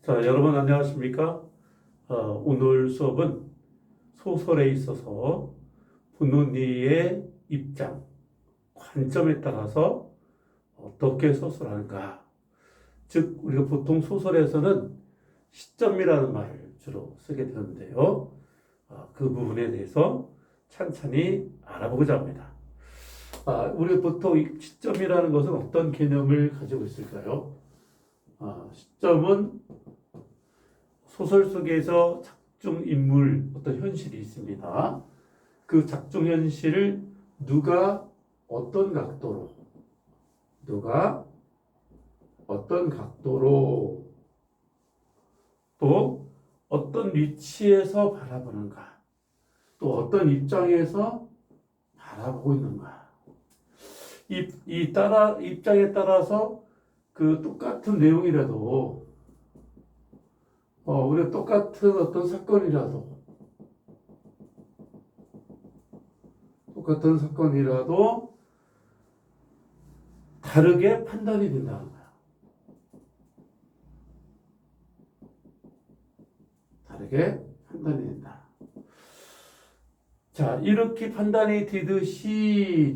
자, 여러분 안녕하십니까? 오늘 수업은 소설에 있어서 분노니의 입장, 관점에 따라서 어떻게 소설하는가. 즉, 우리가 보통 소설에서는 시점이라는 말을 주로 쓰게 되는데요. 그 부분에 대해서 찬찬히 알아보고자 합니다. 우리가 보통 이 시점이라는 것은 어떤 개념을 가지고 있을까요? 시점은 소설 속에서 작중 인물 어떤 현실이 있습니다. 그 작중 현실을 누가 어떤 각도로 또 어떤 위치에서 바라보는가, 또 어떤 입장에서 바라보고 있는가. 입장에 따라서 그 똑같은 내용이라도 우리가 똑같은 어떤 사건이라도 다르게 판단이 된다는 거야. 다르게 판단이 된다. 자, 이렇게 판단이 되듯이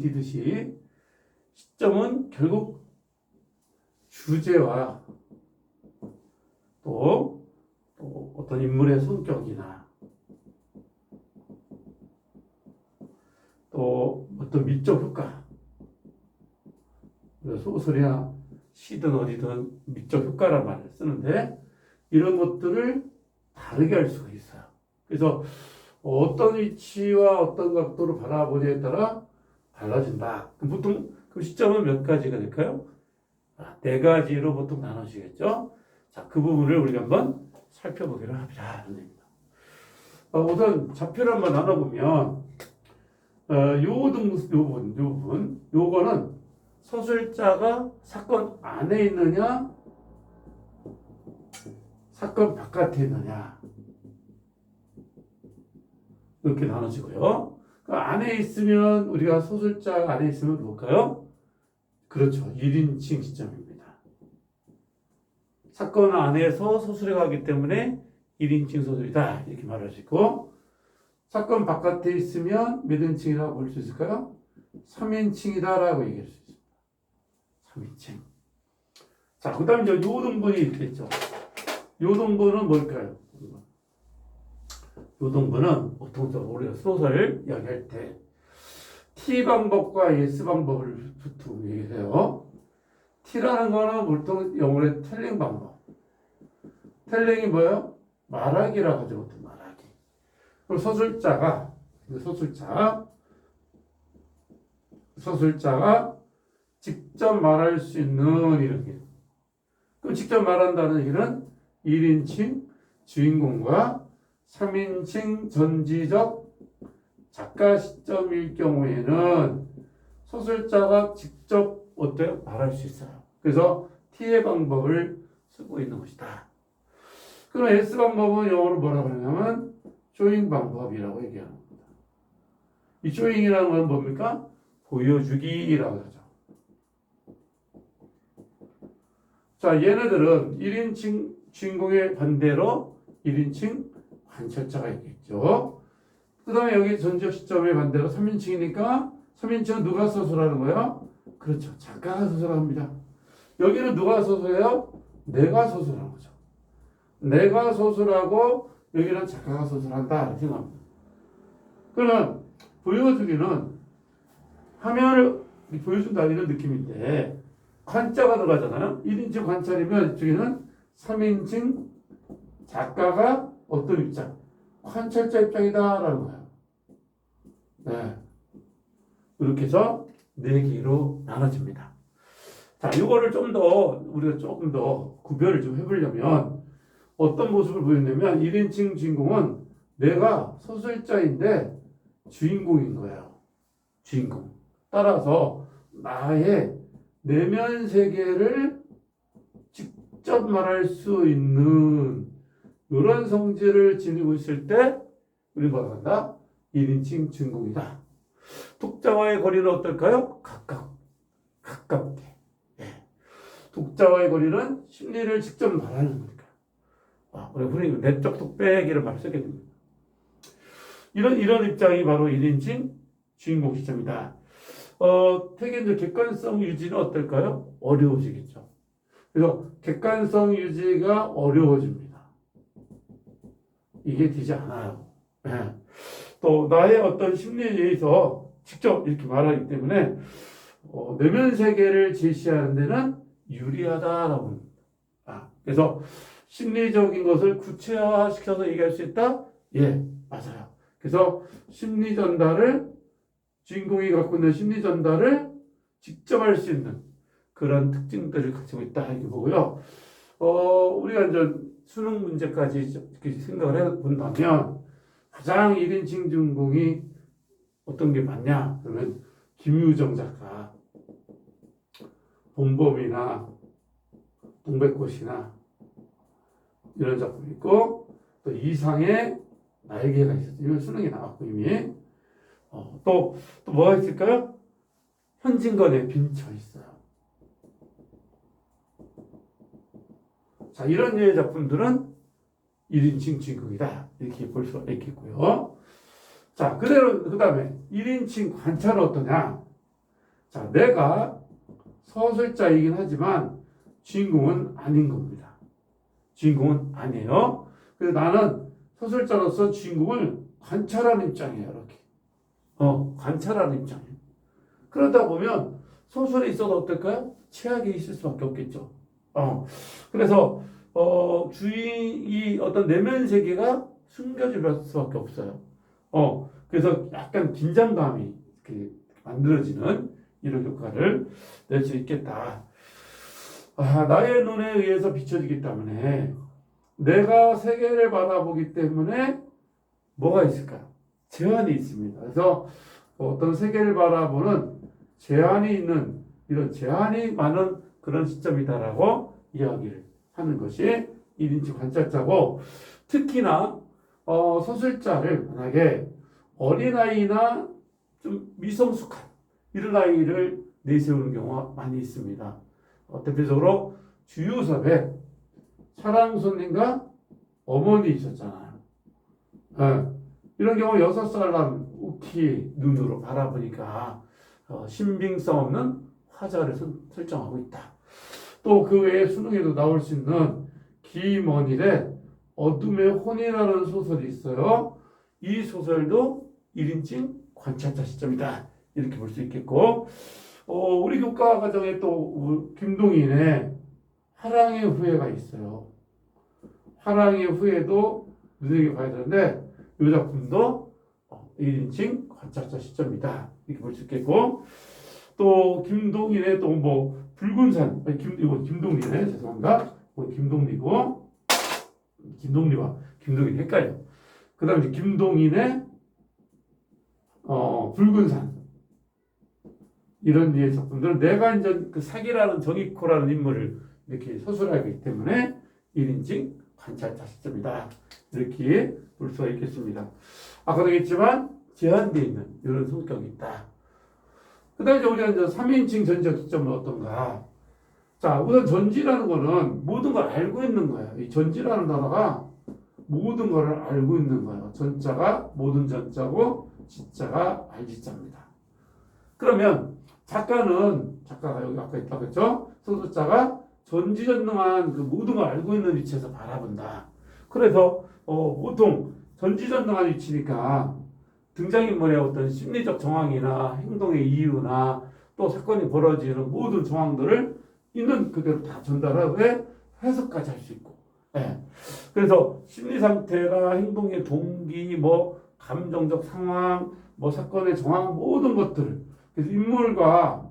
시점은 결국 주제와 또 어떤 인물의 성격이나 또 어떤 미적 효과, 소설이나 시든 어디든 미적 효과란 말을 쓰는데 이런 것들을 다르게 할 수가 있어요. 그래서 어떤 위치와 어떤 각도로 바라보냐에 따라 달라진다. 보통 그 시점은 몇 가지가 될까요? 네 가지로 보통 나눠지겠죠. 자, 그 부분을 우리가 한번 살펴보기로 합니다. 우선 좌표를 한번 나눠보면 요거는 서술자가 사건 안에 있느냐 사건 바깥에 있느냐 이렇게 나눠지고요. 그 안에 있으면 우리가 서술자 안에 있으면 뭘까요? 그렇죠. 1인칭 시점입니다. 사건 안에서 소설에 가기 때문에 1인칭 소설이다 이렇게 말할 수 있고, 사건 바깥에 있으면 몇 인칭이라고 볼 수 있을까요? 3인칭이다라고 얘기할 수 있습니다. 3인칭. 자, 그 다음에 요 등분이 있겠죠. 요 등분은 뭘까요? 요 등분은 보통 우리가 소설 이야기할 때 T 방법과 S 방법을 보통 얘기해요. T라는 거는 보통 영어의 텔링 방법. 텔링이 뭐예요? 말하기라고 하죠. 말하기. 그럼 서술자가 직접 말할 수 있는 이런 게. 그럼 직접 말한다는 얘기는 1인칭 주인공과 3인칭 전지적 작가 시점일 경우에는 서술자가 직접 어때요? 말할 수 있어요. 그래서 T의 방법을 쓰고 있는 것이다. 그럼 S 방법은 영어로 뭐라고 하냐면 조잉 방법이라고 얘기하는 겁니다. 이 조잉이라는 건 뭡니까? 보여주기라고 하죠. 자, 얘네들은 1인칭 주인공의 반대로 1인칭 관찰자가 있겠죠. 그 다음에 여기 전지적 시점의 반대로 3인칭이니까 3인칭은 누가 서술하는 거예요? 그렇죠. 작가가 서술합니다. 여기는 누가 서술해요? 내가 서술하는 거죠. 내가 서술하고 여기는 작가가 서술한다 이렇게 생각합니다. 그러면 보여주기는 화면을 보여준다 이런 느낌인데 관자가 들어가잖아요. 1인칭 관찰이면 이쪽에는 3인칭 작가가 어떤 입장? 관찰자 입장이다라는 거예요. 네. 이렇게 해서 4개로 나눠집니다. 자, 이거를 우리가 조금 더 구별을 좀 해보려면 어떤 모습을 보였냐면 1인칭 주인공은 내가 서술자인데 주인공인 거예요. 주인공. 따라서 나의 내면 세계를 직접 말할 수 있는 이런 성질을 지니고 있을 때 우리 뭐라고 한다? 1인칭 주인공이다. 독자와의 거리는 어떨까요? 가깝게. 독자와의 거리는 심리를 직접 말하는 거니까. 우리 흔히 내적 독백이라는 말을 쓰게 됩니다. 이런 입장이 바로 1인칭 주인공 시점이다. 되게 이제 객관성 유지는 어떨까요? 어려워지겠죠. 그래서 객관성 유지가 어려워집니다. 이게 되지 않아요. 네. 또 나의 어떤 심리에 의해서 직접 이렇게 말하기 때문에 내면 세계를 제시하는 데는 유리하다라고 합니다. 그래서 심리적인 것을 구체화시켜서 얘기할 수 있다? 예, 맞아요. 그래서 심리 전달을 주인공이 갖고 있는 심리 전달을 직접 할 수 있는 그런 특징들을 가지고 있다 이렇게 보고요. 우리가 이제 수능 문제까지 이렇게 생각을 해본다면 가장 1인칭 주인공이 어떤 게 맞냐? 그러면 김유정 작가, 봄봄이나 동백꽃이나 이런 작품이 있고 또 이상의 날개가 있었죠. 이건 수능에 나왔고 이미 또 뭐가 있을까요? 현진건의 빈처 있어요. 자, 이런 류의 작품들은 1인칭 주인공이다 이렇게 볼 수가 있겠고요. 자, 그 다음에 1인칭 관찰은 어떠냐? 자, 내가 서술자이긴 하지만 주인공은 아닌 겁니다. 주인공은 아니에요. 그래서 나는 서술자로서 주인공을 관찰하는 입장이에요. 이렇게. 관찰하는 입장이에요. 그러다 보면 소설에 있어도 어떨까요? 최악이 있을 수밖에 없겠죠. 그래서 주인이 어떤 내면 세계가 숨겨질 수밖에 없어요. 그래서 약간 긴장감이 이렇게 만들어지는 이런 효과를 낼 수 있겠다. 나의 눈에 의해서 비춰지기 때문에 내가 세계를 바라보기 때문에 뭐가 있을까요? 제한이 있습니다. 그래서 어떤 세계를 바라보는 제한이 있는 이런 제한이 많은 그런 시점이다라고 이야기를 하는 것이 1인칭 관찰자고 특히나 서술자를 만약에 어린아이나 좀 미성숙한 이런 아이를 내세우는 경우가 많이 있습니다. 대표적으로 주유섭에 사랑손님과 어머니 있었잖아요. 이런 경우 6살 난 우키 눈으로 바라보니까 신빙성 없는 화자를 설정하고 있다. 또 그 외에 수능에도 나올 수 있는 김원일의 어둠의 혼이라는 소설이 있어요. 이 소설도 1인칭 관찰자 시점이다. 이렇게 볼 수 있겠고 우리 교과 과정에 또 김동인의 화랑의 후예가 있어요. 화랑의 후예도 눈여겨봐야 되는데 이 작품도 1인칭 관찰자 시점이다. 이렇게 볼 수 있겠고 또 김동인의 또 뭐 붉은 산 이거 김동리네 죄송합니다. 김동리고 김동리와 김동인 헷갈려. 그 다음에 김동인의 붉은 산 이런 류의 작품들은 내가 이제 그 사기라는 정익호라는 인물을 이렇게 서술하기 때문에 1인칭 관찰자 시점이다. 이렇게 볼 수가 있겠습니다. 아까도 얘기했지만 제한되어 있는 이런 성격이 있다. 그 다음에 우리가 이제 3인칭 전지적 시점은 어떤가? 자, 우선 전지라는 거는 모든 걸 알고 있는 거예요. 이 전지라는 단어가 모든 걸 알고 있는 거예요. 전자가 모든 전자고 지자가 알지자입니다. 그러면 작가가 여기 아까 있다고 했죠? 소설자가 전지전능한 그 모든 걸 알고 있는 위치에서 바라본다. 그래서 보통 전지전능한 위치니까 등장인물의 어떤 심리적 정황이나 행동의 이유나 또 사건이 벌어지는 모든 정황들을 있는 그대로 다 전달하고 해석까지 할 수 있고. 그래서 심리 상태나 행동의 동기, 감정적 상황, 사건의 정황 모든 것들을 그래서 인물과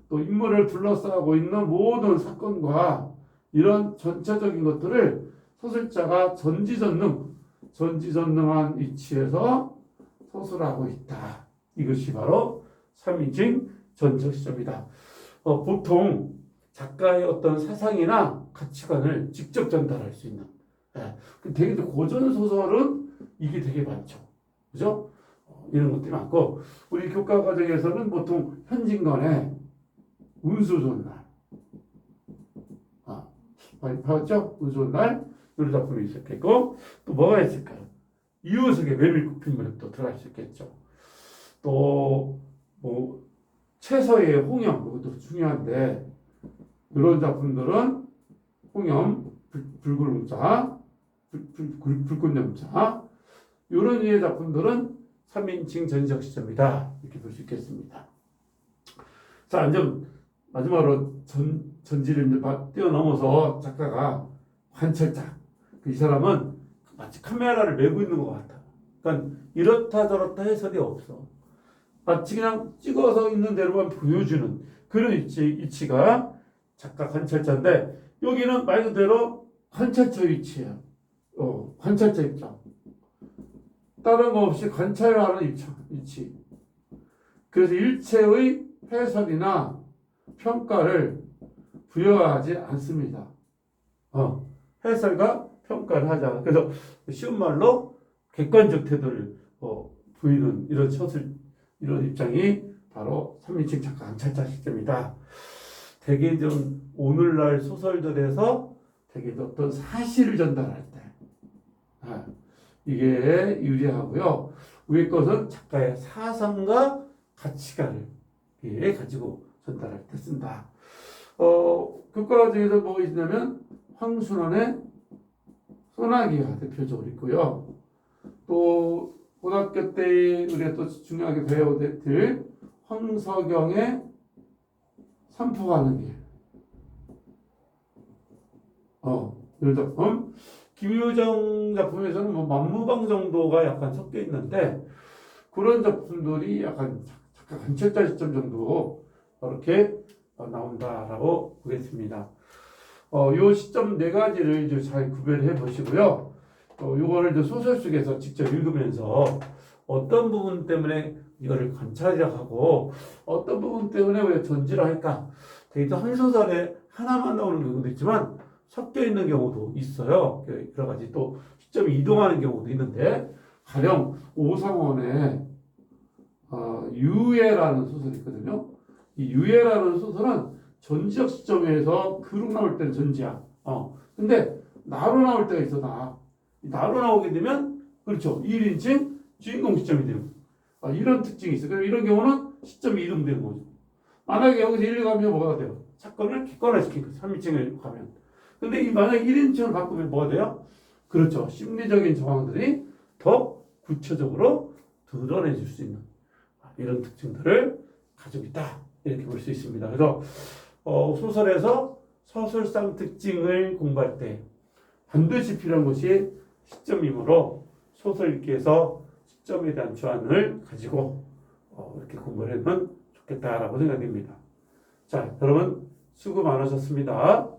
또 인물을 둘러싸고 있는 모든 사건과 이런 전체적인 것들을 서술자가 전지전능한 위치에서 서술하고 있다. 이것이 바로 3인칭 전적 시점이다. 보통 작가의 어떤 사상이나 가치관을 직접 전달할 수 있는. 되게 고전 소설은 이게 되게 많죠. 그죠? 이런 것들이 많고 우리 교과 과정에서는 보통 현진건의 운수 좋은 날. 많이 봤죠? 운수 좋은 날. 이런 작품이 있었겠고, 또 뭐가 있을까요? 이효석의 메밀꽃 핀물도 들어갈 수 있겠죠. 또 뭐 최서의 홍염, 이것도 중요한데, 이런 작품들은 홍염, 불굴음자, 불꽃염자, 이런 류의 작품들은 3인칭 전지적 시점이다, 이렇게 볼 수 있겠습니다. 자, 이제 마지막으로 전지를 이제 뛰어넘어서 작가가 관찰자. 이 사람은 마치 카메라를 메고 있는 것 같아. 그러니까 이렇다 저렇다 해설이 없어. 마치 그냥 찍어서 있는 대로만 보여주는 그런 위치가 작가 관찰자인데, 여기는 말 그대로 관찰자 위치예요. 관찰자 입장. 다른 거 없이 관찰하는 위치. 그래서 일체의 해설이나 평가를 부여하지 않습니다. 해설과 평가를 하자. 그래서 쉬운 말로 객관적 태도를 보이는 이런 입장이 바로 3인칭 작가 관찰자 시점이다. 대개 좀 오늘날 소설들에서 대개 어떤 사실을 전달할 때 이게 유리하고요. 위에 것은 작가의 사상과 가치관을 가지고 전달할 때 쓴다. 교과 중에서 뭐가 있냐면 황순원의 소나기가 대표적으로 있고요. 또 고등학교 때 우리가 또 중요하게 배워야 될 황석영의 산포 가는 길. 이런 작품. 김유정 작품에서는 뭐 만무방 정도가 약간 섞여 있는데, 그런 작품들이 약간 작가 관찰자 시점 정도 이렇게 나온다라고 보겠습니다. 요 시점 네 가지를 이제 잘 구별해 보시고요. 요거를 이제 소설 속에서 직접 읽으면서 어떤 부분 때문에 이거를 관찰하고 어떤 부분 때문에 왜 전지를 할까? 되게 한 소설에 하나만 나오는 경우도 있지만 섞여 있는 경우도 있어요. 여러 가지 또 시점이 이동하는 경우도 있는데, 가령 오상원의 유해라는 소설이 있거든요. 이 유해라는 소설은 전지적 시점에서 그룹 나올 때는 전지야. 근데 나로 나올 때가 있어, 나로 나오게 되면, 그렇죠, 1인칭 주인공 시점이 되는 이런 특징이 있어요. 그럼 이런 경우는 시점이 이동되는 거죠. 만약에 여기서 1, 2 가면 뭐가 돼요? 사건을 객관화시킨 거죠. 3인칭을 가면. 근데 만약에 1인칭을 바꾸면 뭐가 돼요? 그렇죠. 심리적인 정황들이 더 구체적으로 드러내줄 수 있는 이런 특징들을 가지고 있다, 이렇게 볼 수 있습니다. 그래서 소설에서 서술상 특징을 공부할 때 반드시 필요한 것이 시점이므로 소설 읽기에서 시점에 대한 주안을 가지고 이렇게 공부를 하면 좋겠다라고 생각됩니다. 자, 여러분 수고 많으셨습니다.